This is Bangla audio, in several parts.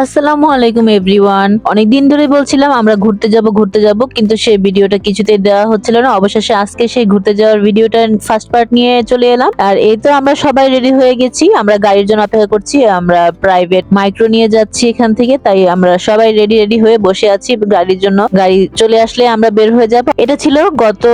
আসসালামু আলাইকুম এভরিওয়ান। অনেকদিন ধরে বলছিলাম আমরা ঘুরতে যাব কিন্তু সেই ভিডিওটা কিছুতেই দেওয়া হচ্ছিল না। অবশেষে আজকে সেই ঘুরতে যাওয়ার ভিডিওটা ফার্স্ট পার্ট নিয়ে চলে এলাম। আর এই তো আমরা সবাই রেডি হয়ে গেছি, আমরা গাড়ির জন্য অপেক্ষা করছি। আমরা প্রাইভেট মাইক্রো নিয়ে যাচ্ছি এখান থেকে, তাই আমরা সবাই রেডি হয়ে বসে আছি গাড়ির জন্য। গাড়ি চলে আসলে আমরা বের হয়ে যাব। এটা ছিল গত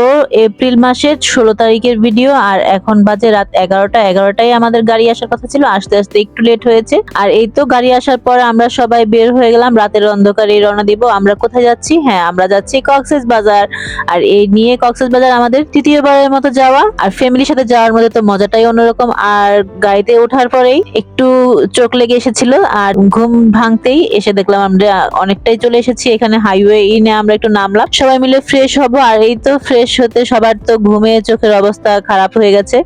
এপ্রিল মাসের 16 তারিখের ভিডিও, আর এখন বাজে রাত 11টায় আমাদের গাড়ি আসার কথা ছিল, আসতে আসতে একটু লেট হয়েছে। আর এই তো গাড়ি আসার পর আমরা সবাই বের হয়ে গেলাম, রাতের অন্ধকারে রওনা দিব। আমরা কোথায় যাচ্ছি? হ্যাঁ, আমরা যাচ্ছি কক্সবাজার। আর এই নিয়ে কক্সবাজার আমাদের তৃতীয়বারের মতো যাওয়া, আর ফ্যামিলির সাথে যাওয়ার মধ্যে তো মজাটাই অন্যরকম। আর গাড়িতে ওঠার পরেই একটু চোখ লেগে এসেছিল, আর ঘুম ভাঙতেই এসে দেখলাম আমরা অনেকটাই চলে এসেছি এখানে হাইওয়ে ইনে। আমরা একটু নামলাম, সবাই মিলে ফ্রেশ হব। আর এই তো ফ্রেশ হতে সবার তো ঘুমে চোখের অবস্থা খারাপ হয়ে গেছে।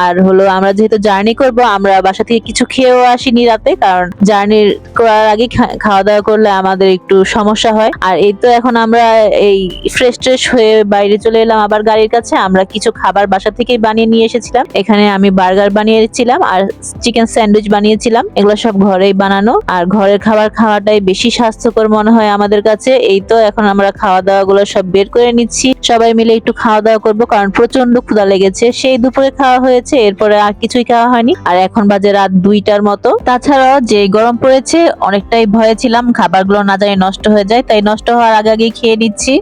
আর হলো আমরা যেহেতু জার্নি করব, আমরা বাসা থেকে কিছু খেয়েও আসিনি রাতে, কারণ জার্নি করার আগে খাওয়া দাওয়া করলে আমাদের একটু সমস্যা হয়। আর এই তো এখন আমরা এই ফ্রেশ হয়ে বাইরে চলে এলাম আবার গাড়ির কাছে। আমরা কিছু খাবার বাসা থেকেই বানিয়ে নিয়ে এসেছিলাম। এখানে আমি বার্গার বানিয়েছিলাম আর চিকেন স্যান্ডউইচ বানিয়েছিলাম। এগুলো সব ঘরেই বানানো, আর ঘরের খাবার খাওয়াটাই বেশি স্বাস্থ্যকর মনে হয় আমাদের কাছে। এই তো এখন আমরা খাওয়া দাওয়া গুলো সব বের করে নিচ্ছি, সবাই মিলে একটু খাওয়া দাওয়া করবো, কারণ প্রচন্ড ক্ষুধা লেগেছে। সেই দুপুরে খাওয়া হয়েছে, এরপরে আর কিছুই খাওয়া হয়নি। আর এখন বাজে রাত 2টার মতো। তাছাড়াও যে গরম পড়েছে, অনেকটাই ভয়ে ছিলাম খাবারগুলো না জানি নষ্ট হয়ে যায়, তাই নষ্ট হওয়ার আগে খেয়ে নিচ্ছি।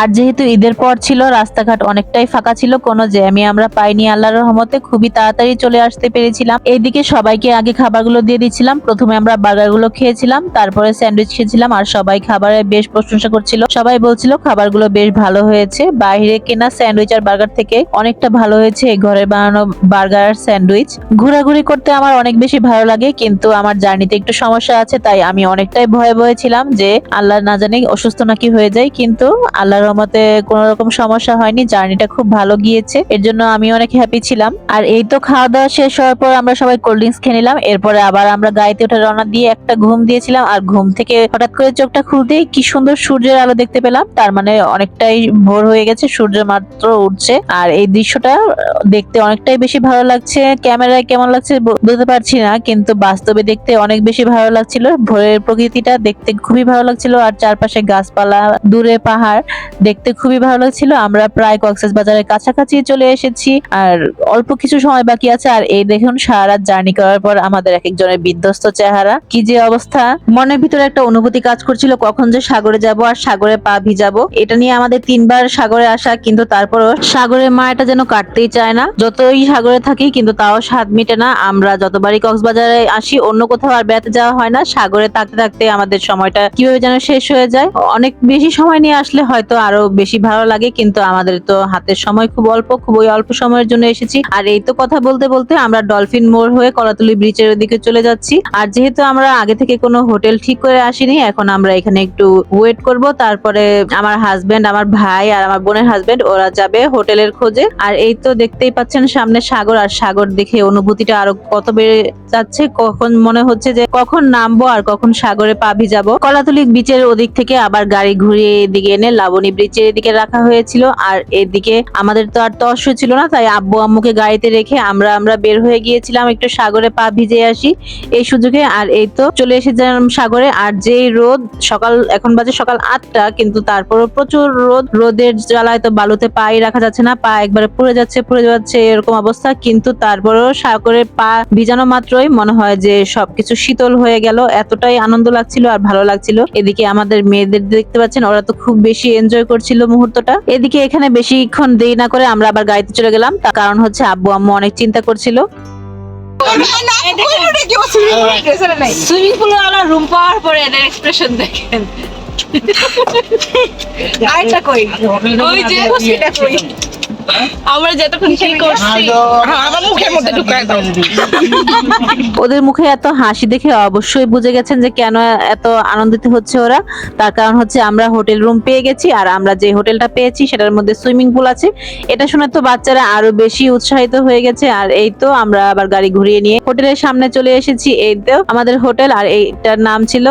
আর যেহেতু ঈদের পর ছিল, রাস্তাঘাট অনেকটাই ফাঁকা ছিল, কোনো জ্যামই আমরা পাইনি আল্লাহর রহমতে। খুবই তাড়াতাড়ি চলে আসতে পেরেছিলাম। এইদিকে সবাইকে আগে খাবারগুলো দিয়ে দিচ্ছিলাম। প্রথমে আমরা বার্গারগুলো খেয়েছিলাম, তারপরে স্যান্ডউইচ খেয়েছিলাম। আর সবাই খাবারের বেশ প্রশংসা করছিল, সবাই বলছিল খাবারগুলো বেশ ভালো হয়েছে। বাইরে কেনা স্যান্ডউইচ আর বার্গার থেকে অনেকটা ভালো হয়েছে এই ঘরের বানানো বার্গার আর স্যান্ডউইচ। ঘোরাঘুরি করতে আমার অনেক বেশি ভালো লাগে, কিন্তু আমার জার্নিতে একটু সমস্যা আছে, তাই আমি অনেকটাই ভয়ে ছিলাম যে আল্লাহ না জানি অসুস্থ নাকি হয়ে যায়। কিন্তু আল্লাহর রহমতে কোনো রকম সমস্যা হয়নি, জার্নিটা খুব ভালো গিয়েছে, এর জন্য আমি অনেক হ্যাপি ছিলাম। আর এই তো খাওয়া দাওয়া শেষ হওয়ার পর আমরা সবাই কোল্ড ড্রিঙ্কস খেয়ে নিলাম। এরপরে আবার আমরা গাড়িতে উঠে রওনা দিয়ে একটা ঘুম দিয়েছিলাম। আর ঘুম থেকে হঠাৎ করে চোখটা খুলতেই কি সুন্দর সূর্যের আলো দেখতে পেলাম। তার মানে অনেকটাই ভোর হয়ে গেছে, সূর্য মাত্র উঠছে। আর এই দৃশ্যটা দেখতে অনেকটাই বেশি ভালো লাগছে। ক্যামেরায় কেমন লাগছে বলতে পারছি না, কিন্তু বাস্তবে দেখতে অনেক বেশি ভালো লাগছিল। ভোরের প্রকৃতিটা দেখতে খুবই ভালো লাগছিল, আর চারপাশে গাছপালা, দূরে পাহাড়, দেখতে খুবই ভালো লাগছিল। আমরা প্রায় কক্সবাজারের কাছাকাছি চলে এসেছি, আর অল্প কিছু সময় বাকি আছে। আর এই দেখুন সারা রাত জার্নি করার পর আমাদের এক একজনের বিধ্বস্ত চেহারা, কি যে অবস্থা। মনের ভিতরে একটা অনুভূতি কাজ করছিল কখন যে সাগরে যাব আর সাগরে পা ভিজাবো। এটা নিয়ে আমাদের 3বার সাগরে আসা, কিন্তু তারপরও সাগরের মায়াটা যেন কাটতেই চায় না। যতই সাগরে থাকি কিন্তু তাও স্বাদ মিটে না। আমরা যতবারই কক্সবাজারে আসি, অন্য কোথাও আর বেড়াতে যাওয়া হয় না, সাগরে থাকতে থাকতে আমাদের সময়টা কিভাবে যেন শেষ হয়ে যায়। অনেক বেশি সময় নিয়ে আসলে হয়তো আরো বেশি ভালো লাগে, কিন্তু আমাদের তো হাতের সময় খুব অল্প, খুবই অল্প সময়ের জন্য এসেছি। আর এই তো কথা বলতে বলতে আমরা ডলফিন মোড় হয়ে কলাতলি ব্রিজের দিকে চলে যাচ্ছি। আর যেহেতু আমরা আগে থেকে কোনো হোটেল ঠিক করে আসিনি, এখন আমরা এখানে একটু ওয়েট করব। তারপরে আমার হাজবেন্ড, আমার ভাই আর আমার বোনের হাজবেন্ড, ওরা যাবে হোটেলের খোঁজে। আর এই তো দেখতেই পাচ্ছেন সামনে সাগর, আর সাগর দেখে অনুভূতিটা আরো কত বেড়ে যাচ্ছে। কখন মনে হচ্ছে যে কখন নামবো আর কখন সাগরে পা ভিজাবো। কলাতলি বিচের ওদিক থেকে আবার গাড়ি ঘুরিয়ে এদিকে এনে লাবণী ব্রিজের এদিকে রাখা হয়েছিল। আর এদিকে আমাদের তো আর তস ছিল না, তাই আব্বু আম্মুকে গাড়িতে রেখে আমরা বের হয়ে গিয়েছিলাম একটু সাগরে পা ভিজে আসি এই সুযোগে। আর এই তো চলে এসেছিলাম সাগরে। আর যেই রোদ, এখন বাজে সকাল 8টা, কিন্তু তারপরও প্রচুর রোদের জ্বালায় তো বালুতে পাই রাখা যাচ্ছে না, পা একবারে পুড়ে যাচ্ছে এরকম অবস্থা। কিন্তু তারপরও সাগরে পা ভিজানো মাত্রই মনে হয় যে সবকিছু শীতল হয়ে গেল, এতটাই আনন্দ লাগছিল আর ভালো লাগছিল। এদিকে আমাদের মেয়েদের দেখতে পাচ্ছেন, ওরা তো খুব বেশি এনজয় করছিল মুহূর্তটা। এদিকে এখানে বেশিক্ষণ দেরি না করে আমরা আবার গাড়িতে চলে গেলাম, তার কারণ হচ্ছে আব্বু আম্মু অনেক চিন্তা করছিল। সুইমিং পুল রুম পাওয়ার পরে এদের এক্সপ্রেশন দেখেন। আরেকটা কই, ওই যে এটা কই, আমরা যতক্ষণ কি করছি আমার মুখের মধ্যে ঢুকায় দাও। ওদের মুখে এত হাসি দেখে অবশ্যই বুঝে গেছেন যে কেন এত আনন্দিত হচ্ছে ওরা। তার কারণ হচ্ছে আমরা হোটেল রুম পেয়ে গেছি, আর আমরা যে হোটেলটা পেয়েছি সেটার মধ্যে সুইমিং পুল আছে। এটা শুনে তো বাচ্চারা আরো বেশি উৎসাহিত হয়ে গেছে। আর এই তো আমরা আবার গাড়ি ঘুরিয়ে নিয়ে হোটেলের সামনে চলে এসেছি। এই তো আমাদের হোটেল, আর এইটার নাম ছিল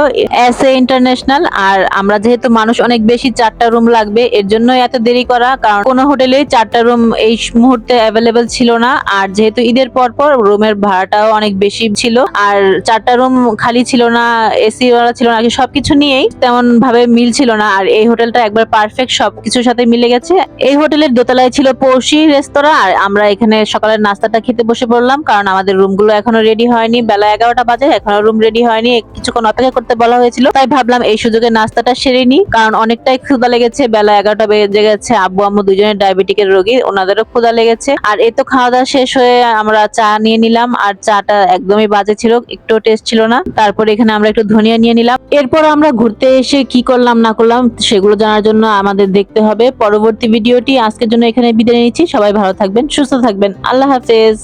এসএ ইন্টারন্যাশনাল। আর আমরা যেহেতু মানুষ অনেক বেশি, 4টা রুম লাগবে, এর জন্য এত দেরি করা, কারণ কোন হোটেলে 4টা রুম এই মুহূর্তে অ্যাভেলেবেল ছিল না। আর যেহেতু ঈদের পর রুমের ভাড়াটাও অনেক বেশি ছিল, আর 4টা রুম খালি ছিল না, এসি ওয়ালা ছিল না, সবকিছু নিয়েই তেমন ভাবে মিল ছিল না। আর এই হোটেলটা একবার পারফেক্ট, সবকিছুর সাথে মিলে গেছে। এই হোটেলের দোতলায় ছিল পড়শি রেস্তোরাঁ, আর আমরা এখানে সকালের নাস্তাটা খেতে বসে পড়লাম, কারণ আমাদের রুমগুলো এখনো রেডি হয়নি। বেলা 11টা বাজে, এখনো রুম রেডি হয়নি, কিছুক্ষণ অপেক্ষা করতে বলা হয়েছিল। তাই ভাবলাম এই সুযোগে নাস্তাটা সেরে নি, কারণ অনেকটাই ক্ষুধা লেগেছে। বেলা 11টা বেজে গেছে, আব্বু আম্মু দুজনে ডায়াবেটিকের রোগী, ওনাদেরও ক্ষুধা লেগেছে। আর এই তো খাওয়া দাওয়া শেষ হয়ে আমরা চা নিয়ে নিলাম, আর চাটা একদমই বাজে ছিল, একটু টেস্ট ছিল না। তারপরে এখানে আমরা একটু ধনিয়া নিয়ে নিলাম। এরপর আমরা ঘুরতে এসে কি করলাম না করলাম সেগুলো জানার জন্য আমাদের দেখতে হবে পরবর্তী ভিডিওটি। আজকের জন্য এখানে বিদায় নিচ্ছি। সবাই ভালো থাকবেন, সুস্থ থাকবেন। আল্লাহ হাফেজ।